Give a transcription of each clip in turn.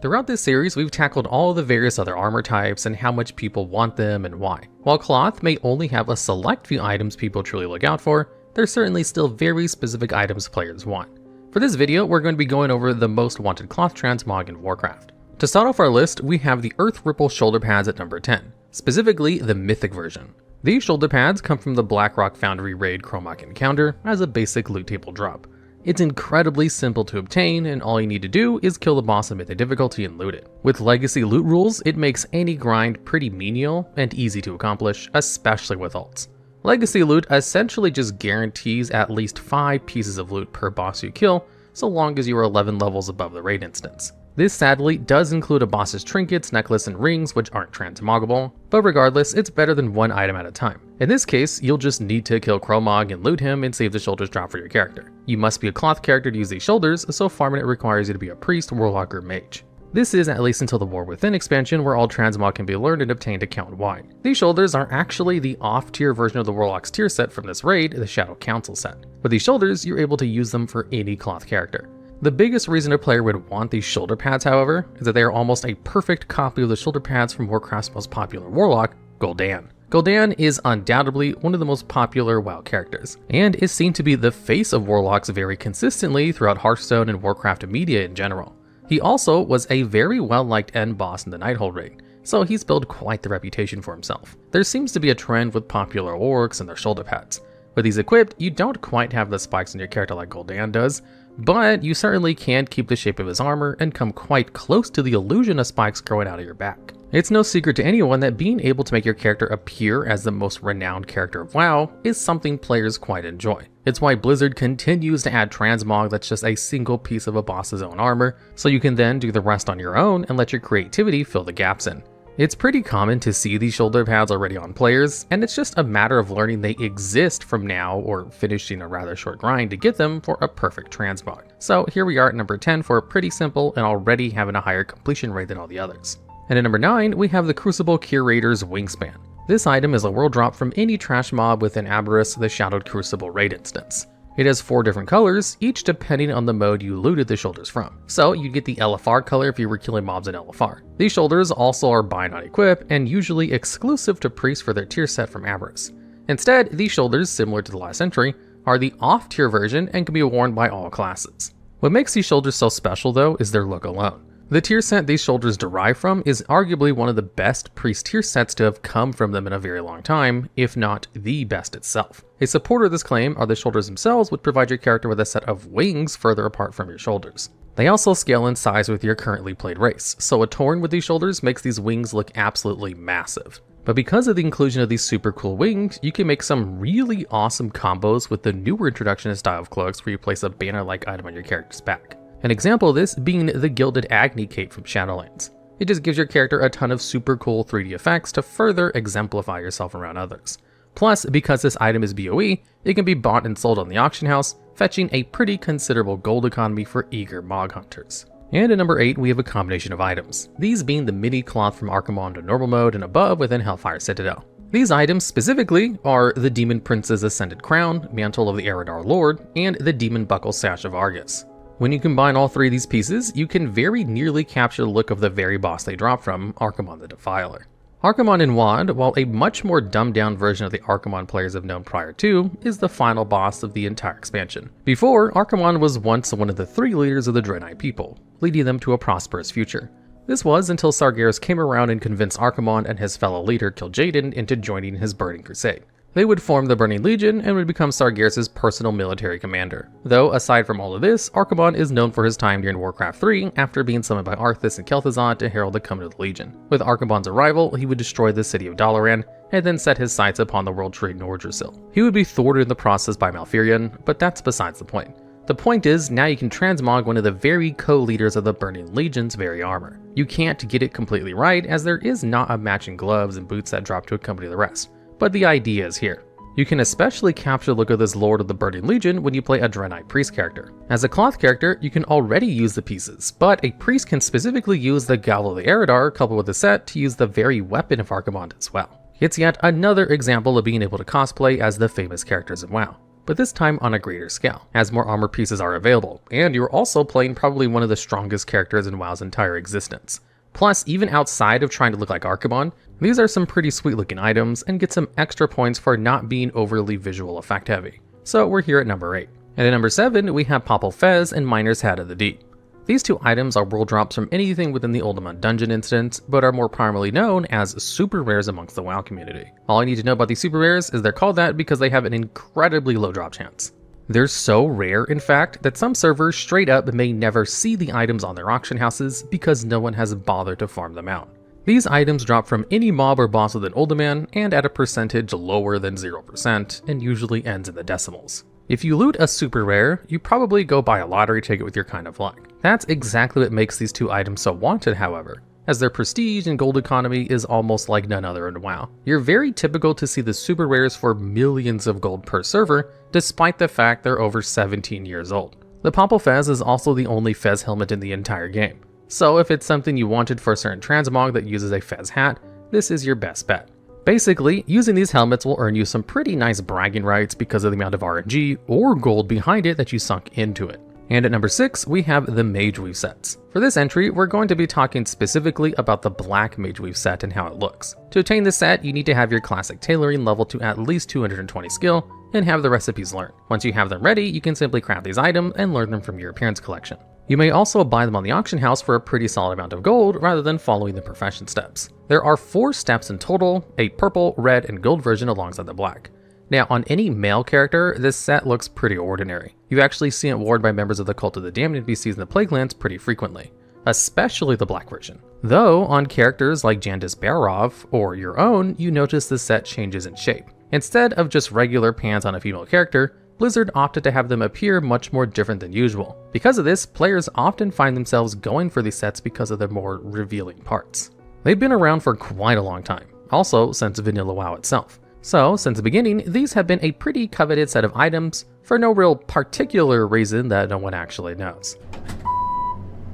Throughout this series, we've tackled all the various other armor types and how much people want them and why. While cloth may only have a select few items people truly look out for, there's certainly still very specific items players want. For this video, we're going to be going over the most wanted cloth transmog in Warcraft. To start off our list, we have the Earthripple Shoulderpads at number 10, specifically the Mythic version. These shoulder pads come from the Blackrock Foundry raid Chromog encounter as a basic loot table drop. It's incredibly simple to obtain, and all you need to do is kill the boss at Mythic difficulty and loot it. With legacy loot rules, it makes any grind pretty menial and easy to accomplish, especially with ults. Legacy loot essentially just guarantees at least 5 pieces of loot per boss you kill, so long as you are 11 levels above the raid instance. This sadly does include a boss's trinkets, necklace, and rings, which aren't transmoggable, but regardless, it's better than one item at a time. In this case, you'll just need to kill Chromog and loot him and save the shoulders drop for your character. You must be a cloth character to use these shoulders, so farming it requires you to be a priest, warlock, or mage. This is at least until the War Within expansion, where all transmog can be learned and obtained account-wide. These shoulders are actually the off-tier version of the Warlock's tier set from this raid, the Shadow Council set. With these shoulders, you're able to use them for any cloth character. The biggest reason a player would want these shoulder pads, however, is that they are almost a perfect copy of the shoulder pads from Warcraft's most popular warlock, Gul'dan. Gul'dan is undoubtedly one of the most popular WoW characters, and is seen to be the face of warlocks very consistently throughout Hearthstone and Warcraft media in general. He also was a very well-liked end boss in the Nighthold raid, so he's built quite the reputation for himself. There seems to be a trend with popular orcs and their shoulder pads. With these equipped, you don't quite have the spikes in your character like Gul'dan does, but you certainly can keep the shape of his armor and come quite close to the illusion of spikes growing out of your back. It's no secret to anyone that being able to make your character appear as the most renowned character of WoW is something players quite enjoy. It's why Blizzard continues to add transmog that's just a single piece of a boss's own armor, so you can then do the rest on your own and let your creativity fill the gaps in. It's pretty common to see these shoulder pads already on players, and it's just a matter of learning they exist from now or finishing a rather short grind to get them for a perfect transmog. So here we are at number 10 for pretty simple and already having a higher completion rate than all the others. And at number 9, we have the Crucible Curator's Wingspan. This item is a world drop from any trash mob within Aberrus, the Shadowed Crucible raid instance. It has 4 different colors, each depending on the mode you looted the shoulders from. So you get the LFR color if you were killing mobs in LFR. These shoulders also are buy not equip and usually exclusive to priests for their tier set from Aberrus. Instead, these shoulders, similar to the last entry, are the off-tier version and can be worn by all classes. What makes these shoulders so special though is their look alone. The tier set these shoulders derive from is arguably one of the best priest tier sets to have come from them in a very long time, if not the best itself. A supporter of this claim are the shoulders themselves, which provide your character with a set of wings further apart from your shoulders. They also scale in size with your currently played race, so a Tauren with these shoulders makes these wings look absolutely massive. But because of the inclusion of these super cool wings, you can make some really awesome combos with the newer introduction of style of cloaks where you place a banner-like item on your character's back. An example of this being the Gilded Agni Cape from Shadowlands. It just gives your character a ton of super cool 3D effects to further exemplify yourself around others. Plus, because this item is BOE, it can be bought and sold on the auction house, fetching a pretty considerable gold economy for eager Mog hunters. And at number 8, we have a combination of items, these being the mini cloth from Archimonde in normal mode and above within Hellfire Citadel. These items specifically are the Demon Prince's Ascended Crown, Mantle of the Eredar Lord, and the Demon Buckle Sash of Argus. When you combine all 3 of these pieces, you can very nearly capture the look of the very boss they drop from, Archimonde the Defiler. Archimonde in WoD, while a much more dumbed down version of the Archimonde players have known prior to, is the final boss of the entire expansion. Before, Archimonde was once one of the 3 leaders of the Dread Knight people, leading them to a prosperous future. This was until Sargeras came around and convinced Archimonde and his fellow leader Kil'jaeden into joining his Burning Crusade. They would form the Burning Legion and would become Sargeras' personal military commander. Though, aside from all of this, Archimonde is known for his time during Warcraft 3 after being summoned by Arthas and Kel'Thuzad to herald the coming of the Legion. With Archimonde's arrival, he would destroy the city of Dalaran and then set his sights upon the world tree Nordrassil. He would be thwarted in the process by Malfurion, but that's besides the point. The point is, now you can transmog one of the very co-leaders of the Burning Legion's very armor. You can't get it completely right, as there is not a matching gloves and boots that drop to accompany the rest. But the idea is here. You can especially capture the look of this Lord of the Burning Legion when you play a Dread Knight Priest character. As a cloth character, you can already use the pieces, but a priest can specifically use the Gavel of the Eredar coupled with the set to use the very weapon of Archimonde as well. It's yet another example of being able to cosplay as the famous characters of WoW. but this time on a greater scale, as more armor pieces are available, and you're also playing probably one of the strongest characters in WoW's entire existence. Plus, even outside of trying to look like Archimonde, these are some pretty sweet looking items and get some extra points for not being overly visual effect heavy. So we're here at number 8. And at number 7, we have Papal Fez and Miner's Hat of the Deep. These two items are world drops from anything within the Ultima dungeon instance, but are more primarily known as super rares amongst the WoW community. All I need to know about these super rares is they're called that because they have an incredibly low drop chance. They're so rare, in fact, that some servers straight up may never see the items on their auction houses because no one has bothered to farm them out. These items drop from any mob or boss within Ultima and at a percentage lower than 0% and usually ends in the decimals. If you loot a super rare, you probably go buy a lottery ticket with your kind of luck. That's exactly what makes these two items so wanted, however, as their prestige and gold economy is almost like none other in WoW. You're very typical to see the super rares for millions of gold per server, despite the fact they're over 17 years old. The Papal Fez is also the only Fez helmet in the entire game, so if it's something you wanted for a certain Transmog that uses a Fez hat, this is your best bet. Basically, using these helmets will earn you some pretty nice bragging rights because of the amount of RNG or gold behind it that you sunk into it. And at number 6, we have the Mageweave sets. For this entry, we're going to be talking specifically about the black Mageweave set and how it looks. To obtain this set, you need to have your classic tailoring level to at least 220 skill and have the recipes learned. Once you have them ready, you can simply craft these items and learn them from your appearance collection. You may also buy them on the auction house for a pretty solid amount of gold rather than following the profession steps. There are 4 steps in total, a purple, red, and gold version alongside the black. Now, on any male character, this set looks pretty ordinary. You actually see it worn by members of the Cult of the Damned NPCs in the Plaguelands pretty frequently, especially the black version. Though, on characters like Jandis Barov, or your own, you notice the set changes in shape. Instead of just regular pants on a female character, Blizzard opted to have them appear much more different than usual. Because of this, players often find themselves going for these sets because of their more revealing parts. They've been around for quite a long time, also since Vanilla WoW itself. So, since the beginning, these have been a pretty coveted set of items for no real particular reason that no one actually knows.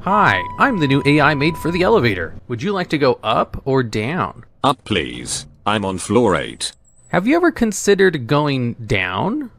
Hi, I'm the new AI made for the elevator. Would you like to go up or down? Up, please. I'm on floor 8. Have you ever considered going down?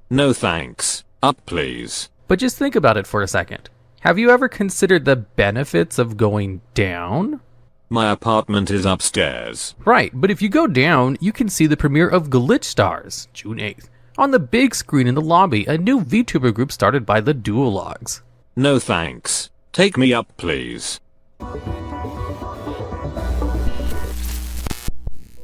No thanks. Up, please. But just think about it for a second. Have you ever considered the benefits of going down? My apartment is upstairs. Right, but if you go down, you can see the premiere of Glitch Stars, June 8th, on the big screen in the lobby, a new VTuber group started by the Duologs. No thanks. Take me up, please.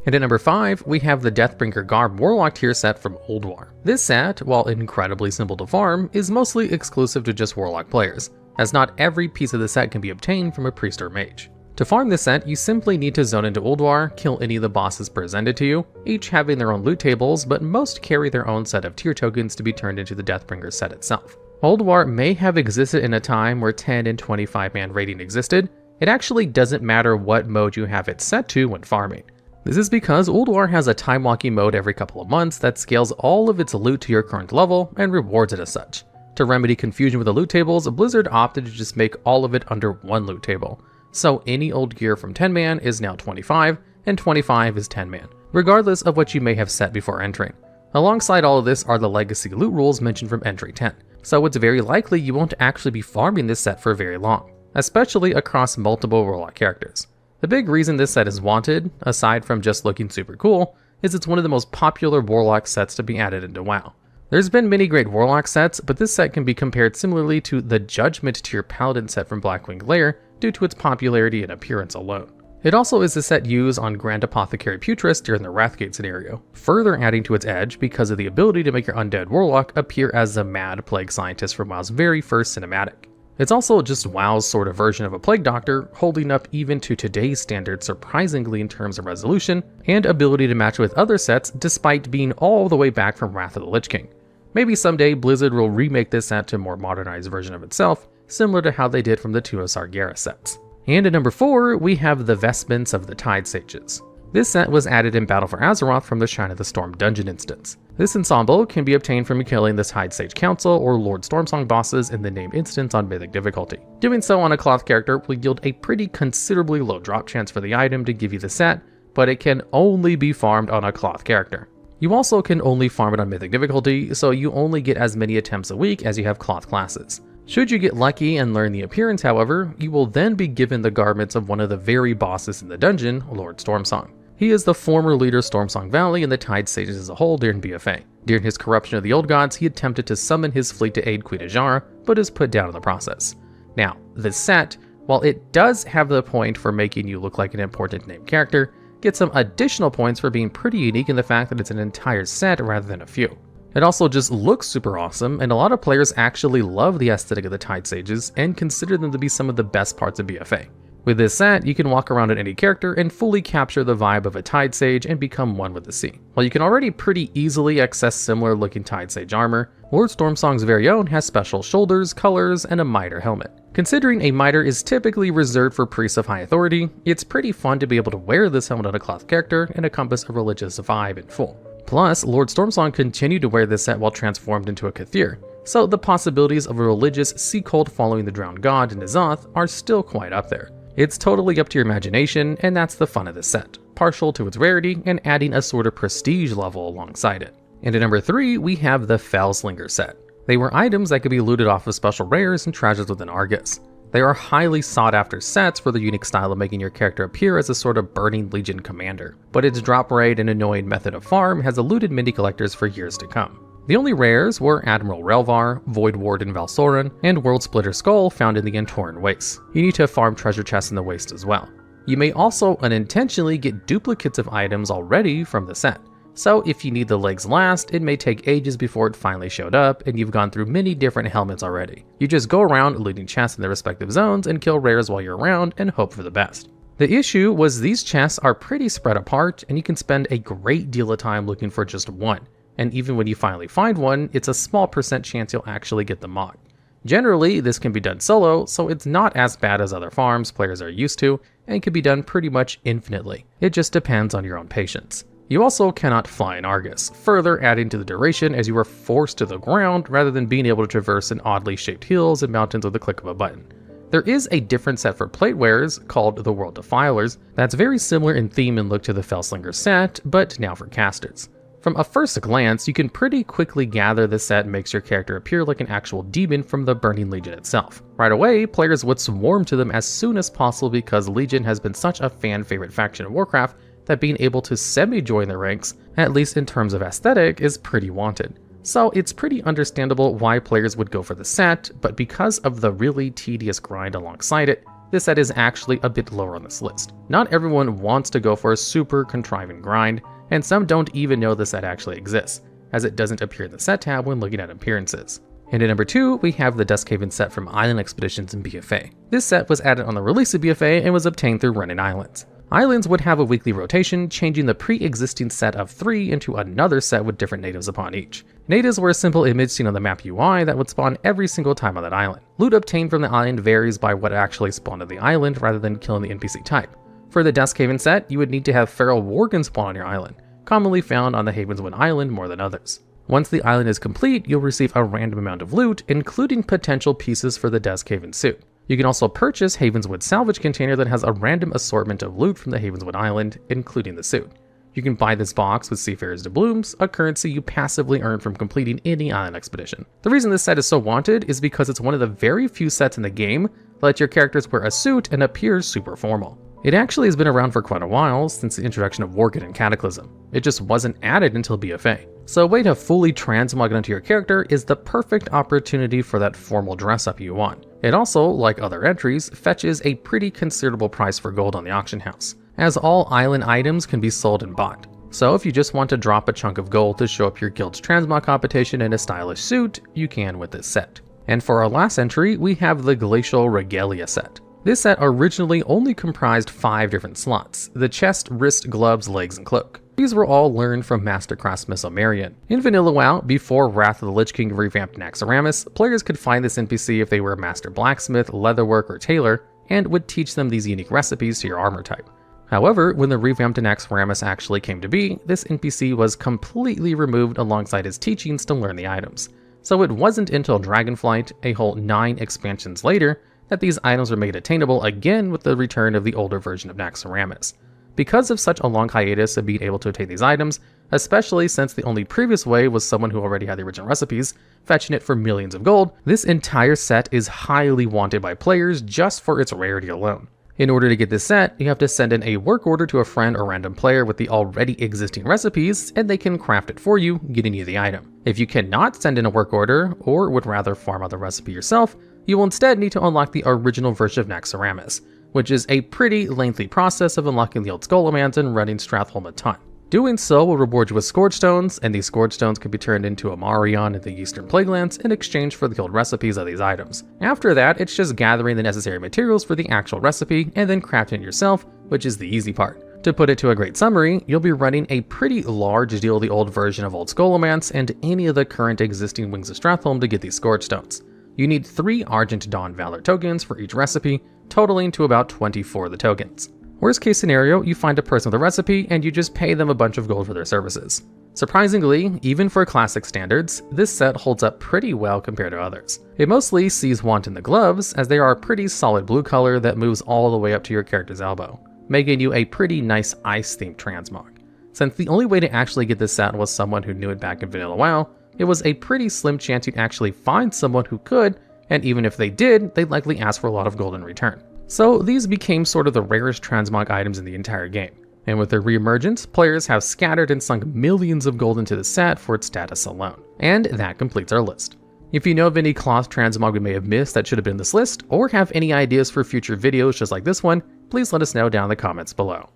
And at number 5, we have the Deathbringer Garb Warlock tier set from Old War. This set, while incredibly simple to farm, is mostly exclusive to just Warlock players, as not every piece of the set can be obtained from a priest or mage. To farm this set, you simply need to zone into Old War, kill any of the bosses presented to you, each having their own loot tables, but most carry their own set of tier tokens to be turned into the Deathbringer set itself. Old War may have existed in a time where 10 and 25 man raiding existed. It actually doesn't matter what mode you have it set to when farming. This is because Old War has a time walking mode every couple of months that scales all of its loot to your current level and rewards it as such. To remedy confusion with the loot tables, Blizzard opted to just make all of it under one loot table. So any old gear from 10 man is now 25, and 25 is 10 man, regardless of what you may have set before entering. Alongside all of this are the legacy loot rules mentioned from entry 10, so it's very likely you won't actually be farming this set for very long, especially across multiple Warlock characters. The big reason this set is wanted, aside from just looking super cool, is it's one of the most popular Warlock sets to be added into WoW. There's been many great Warlock sets, but this set can be compared similarly to the Judgment tier Paladin set from Blackwing Lair due to its popularity and appearance alone. It also is the set used on Grand Apothecary Putris during the Wrathgate scenario, further adding to its edge because of the ability to make your undead Warlock appear as a mad plague scientist from WoW's very first cinematic. It's also just WoW's sort of version of a Plague Doctor, holding up even to today's standards surprisingly in terms of resolution and ability to match with other sets despite being all the way back from Wrath of the Lich King. Maybe someday Blizzard will remake this set to a more modernized version of itself, similar to how they did from the Tuo Sargeras sets. And at number 4, we have the Vestments of the Tidesages. This set was added in Battle for Azeroth from the Shrine of the Storm dungeon instance. This ensemble can be obtained from killing the Tidesage Council or Lord Stormsong bosses in the named instance on Mythic difficulty. Doing so on a cloth character will yield a pretty considerably low drop chance for the item to give you the set, but it can only be farmed on a cloth character. You also can only farm it on Mythic difficulty, so you only get as many attempts a week as you have cloth classes. Should you get lucky and learn the appearance, however, you will then be given the garments of one of the very bosses in the dungeon, Lord Stormsong. He is the former leader of Stormsong Valley and the Tidesages as a whole during BFA. During his corruption of the Old Gods, he attempted to summon his fleet to aid Queen Ajara, but is put down in the process. Now, this set, while it does have the point for making you look like an important named character, gets some additional points for being pretty unique in the fact that it's an entire set rather than a few. It also just looks super awesome, and a lot of players actually love the aesthetic of the Tidesages and consider them to be some of the best parts of BFA. With this set, you can walk around in any character and fully capture the vibe of a Tidesage and become one with the sea. While you can already pretty easily access similar looking Tidesage armor, Lord Stormsong's very own has special shoulders, colors, and a mitre helmet. Considering a mitre is typically reserved for priests of high authority, it's pretty fun to be able to wear this helmet on a cloth character and encompass a religious vibe in full. Plus, Lord Stormsong continued to wear this set while transformed into a Kathir, so the possibilities of a religious sea cult following the drowned god in N'Zoth are still quite up there. It's totally up to your imagination, and that's the fun of this set, partial to its rarity and adding a sort of prestige level alongside it. And at number 3, we have the Felslinger Set. They were items that could be looted off of special rares and treasures within Argus. They are highly sought after sets for their unique style of making your character appear as a sort of Burning Legion commander, but its drop rate and annoying method of farm has eluded mini collectors for years to come. The only rares were Admiral Relvar, Void Warden Valsoren, and World Splitter Skull found in the Antoran Wastes. You need to farm treasure chests in the Waste as well. You may also unintentionally get duplicates of items already from the set. So if you need the legs last, it may take ages before it finally showed up, and you've gone through many different helmets already. You just go around looting chests in their respective zones and kill rares while you're around and hope for the best. The issue was these chests are pretty spread apart, and you can spend a great deal of time looking for just one. And even when you finally find one, it's a small % chance you'll actually get the mod. Generally, this can be done solo, so it's not as bad as other farms players are used to, and can be done pretty much infinitely. It just depends on your own patience. You also cannot fly in Argus, further adding to the duration as you are forced to the ground rather than being able to traverse in oddly shaped hills and mountains with the click of a button. There is a different set for plate wearers called the World Defilers that's very similar in theme and look to the Felslinger Set, but now for casters. From a first glance, you can pretty quickly gather this set makes your character appear like an actual demon from the Burning Legion itself. Right away, players would swarm to them as soon as possible because Legion has been such a fan favorite faction of Warcraft that being able to semi-join the ranks, at least in terms of aesthetic, is pretty wanted. So it's pretty understandable why players would go for the set, but because of the really tedious grind alongside it, this set is actually a bit lower on this list. Not everyone wants to go for a super contriving grind, and some don't even know the set actually exists, as it doesn't appear in the set tab when looking at appearances. And at number 2, we have the Duskhaven Set from Island Expeditions in BFA. This set was added on the release of BFA and was obtained through running islands. Islands would have a weekly rotation, changing the pre-existing set of 3 into another set with different natives upon each. Natives were a simple image seen on the map UI that would spawn every single time on that island. Loot obtained from the island varies by what actually spawned on the island rather than killing the NPC type. For the Duskhaven Set, you would need to have feral worgen spawn on your island, commonly found on the Havenswood Island more than others. Once the island is complete, you'll receive a random amount of loot, including potential pieces for the Duskhaven suit. You can also purchase Havenswood salvage container that has a random assortment of loot from the Havenswood Island, including the suit. You can buy this box with Seafarer's Doubloons, a currency you passively earn from completing any island expedition. The reason this set is so wanted is because it's one of the very few sets in the game that let your characters wear a suit and appear super formal. It actually has been around for quite a while, since the introduction of Worgen and Cataclysm. It just wasn't added until BFA. So a way to fully transmog it onto your character is the perfect opportunity for that formal dress up you want. It also, like other entries, fetches a pretty considerable price for gold on the auction house, as all island items can be sold and bought. So if you just want to drop a chunk of gold to show up your guild's transmog competition in a stylish suit, you can with this set. And for our last entry, we have the Glacial Regalia set. This set originally only comprised 5 different slots: the chest, wrist, gloves, legs, and cloak. These were all learned from Master Craftsmith Marion. In Vanilla WoW, before Wrath of the Lich King revamped Naxxramas, players could find this NPC if they were a Master Blacksmith, Leatherwork, or Tailor, and would teach them these unique recipes to your armor type. However, when the revamped Naxxramas actually came to be, this NPC was completely removed alongside his teachings to learn the items. So it wasn't until Dragonflight, a whole 9 expansions later, that these items were made attainable again with the return of the older version of Naxxramas. Because of such a long hiatus of being able to obtain these items, especially since the only previous way was someone who already had the original recipes, fetching it for millions of gold, this entire set is highly wanted by players just for its rarity alone. In order to get this set, you have to send in a work order to a friend or random player with the already existing recipes, and they can craft it for you, getting you the item. If you cannot send in a work order, or would rather farm out the recipe yourself, you will instead need to unlock the original version of Naxxramas, which is a pretty lengthy process of unlocking the old Skullomans and running Stratholme a ton. Doing so will reward you with Scourge Stones, and these Scourge Stones can be turned into a Marion in the Eastern Plaguelands in exchange for the old recipes of these items. After that, it's just gathering the necessary materials for the actual recipe and then crafting it yourself, which is the easy part. To put it to a great summary, you'll be running a pretty large deal of the old version of Old Skullomans and any of the current existing Wings of Stratholme to get these Scourge Stones. You need 3 Argent Dawn Valor tokens for each recipe, totaling to about 24 of the tokens. Worst case scenario, you find a person with a recipe and you just pay them a bunch of gold for their services. Surprisingly, even for classic standards, this set holds up pretty well compared to others. It mostly sees want in the gloves, as they are a pretty solid blue color that moves all the way up to your character's elbow, making you a pretty nice ice-themed transmog. Since the only way to actually get this set was someone who knew it back in Vanilla WoW, it was a pretty slim chance you'd actually find someone who could, and even if they did, they'd likely ask for a lot of gold in return. So these became sort of the rarest transmog items in the entire game, and with their reemergence, players have scattered and sunk millions of gold into the set for its status alone. And that completes our list. If you know of any cloth transmog we may have missed that should have been in this list, or have any ideas for future videos just like this one, please let us know down in the comments below.